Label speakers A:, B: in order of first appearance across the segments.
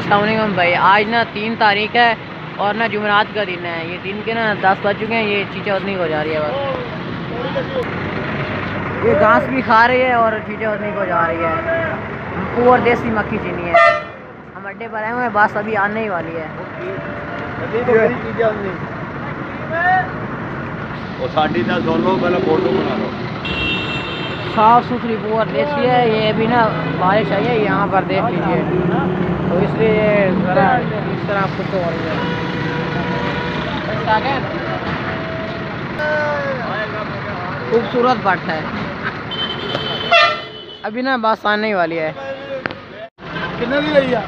A: अस्सलाम वालेकुम भाई। आज ना 3 तारीख है और ना जुमेरात का दिन है। ये दिन के ना 10 बज चुके हैं। ये चीचा उतनी को जा रही है बस। ये घास भी खा रही है और चीचा उतनी को जा रही है। प्योर देसी मक्खी चीनी है। हम अड्डे पर आए हुए हैं, बस अभी आने ही वाली है। साफ़ सुथरी प्योर देसी है। ये अभी ना बारिश आई है, यहाँ पर देख लीजिए, तो इसलिए ये ज़रा इस तरह खुद हो रही है। खूबसूरत बट है। अभी ना बस आने ही वाली है।
B: कितने की लगी है?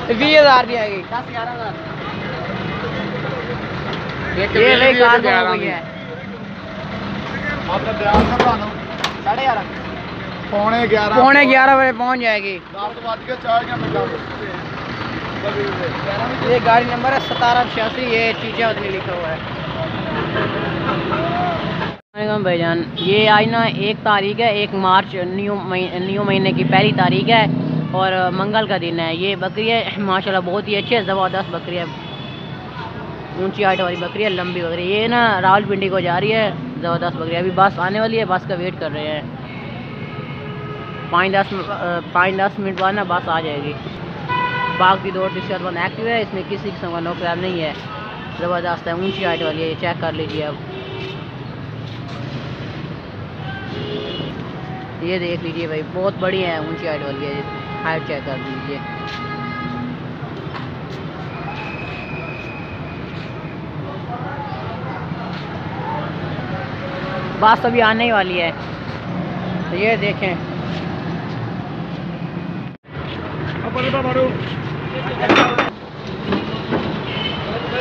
A: 20,000 की आएगी। 10-11,000 ये ले कार हो गई है।
B: आपने ध्यान से खाना
A: 11:30
B: पौने
A: 11 बजे पहुंच जाएगी।
B: 10 बज के 4 घंटे।
A: ये गाड़ी नंबर है 1786। ये चीज़ें उतनी लिखा हुआ है। भाईजान, ये आज ना 1 तारीख है, 1 मार्च न्यू महीने की पहली तारीख है और मंगल का दिन है। ये बकरी है माशाल्लाह बहुत ही अच्छी है, ज़बरदस्त बकरी है, ऊंची हाइट वाली बकरी है, लंबी बकरी। ये ना रावलपिंडी को जा रही है, ज़बरदस्त बकरी। अभी बस आने वाली है, बस का वेट कर रहे हैं। 5-10 मिनट बाद ना बस आ जाएगी। बाग की 2 एक्टिव है, इसमें किसी किस्म का नो क्रैब नहीं है, ज़बरदस्त है, ऊंची हाइट वाली है। ये चेक कर लीजिए अब, ये देख लीजिए भाई, बहुत बड़ी है, ऊंची हाइट वाली है। हाइट चेक कर लीजिए। बस अभी आने ही वाली है, तो ये देखें।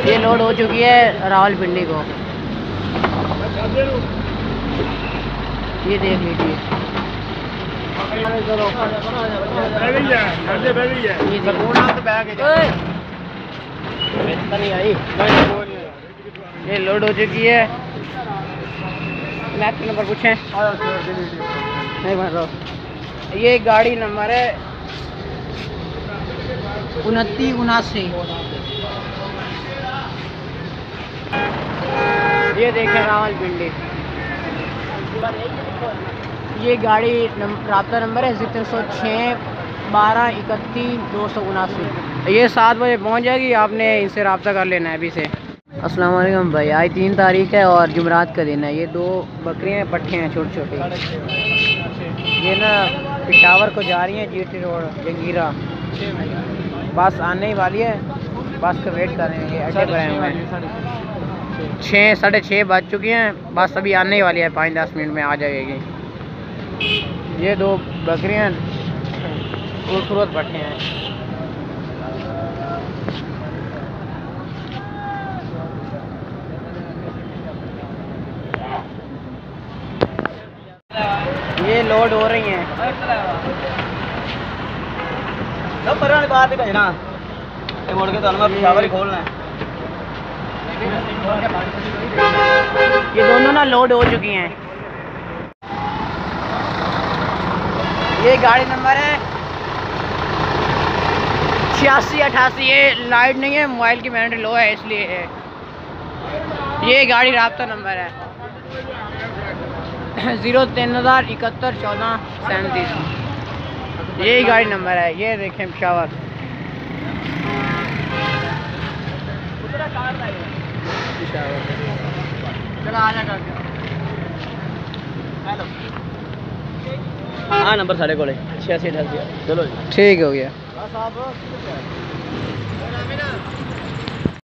A: ये लोड हो चुकी है रावलपिंडी को, ये देख लीजिए। ये लोड हो चुकी है। नेक्स्ट नंबर पूछें। नहीं बन रहा। ये गाड़ी नंबर है 2979। ये देखें रावलपिंडी। ये गाड़ी राब्ता नंबर है 0306-1231-279। ये 7 बजे पहुंच जाएगी। आपने इनसे रब्ता कर लेना है अभी से। अस्सलाम वालेकुम भाई। आज 3 तारीख है और जुमेरात का दिन है। ये 2 बकरियां पट्ठे हैं छोटे छोटे। ये ना पेशावर को जा रही हैं, GT रोड जंगीरा। बस आने ही वाली है, बस का वेट कर रहे हैं। ये अड्डे पर आए हुए हैं। 6-6:30 बज चुकी हैं, बस अभी आने ही वाली है, 5-10 मिनट में आ जाएगी। ये 2 बकरियां खूबसूरत पट्ठे हैं। ये लोड हो रही हैं। बात ही भेजना मोड़ के तो पेशावर ही खोलना है। ये दोनों ना लोड हो चुकी हैं। ये गाड़ी नंबर है 8688। ये लाइट नहीं है, मोबाइल की बैटरी लो है इसलिए है। ये गाड़ी राब्ता नंबर है 03,071-1437। यही गाड़ी नंबर है। ये देखें पेशावर। हाँ नंबर साढ़े को 8688। चलो ठीक हो गया।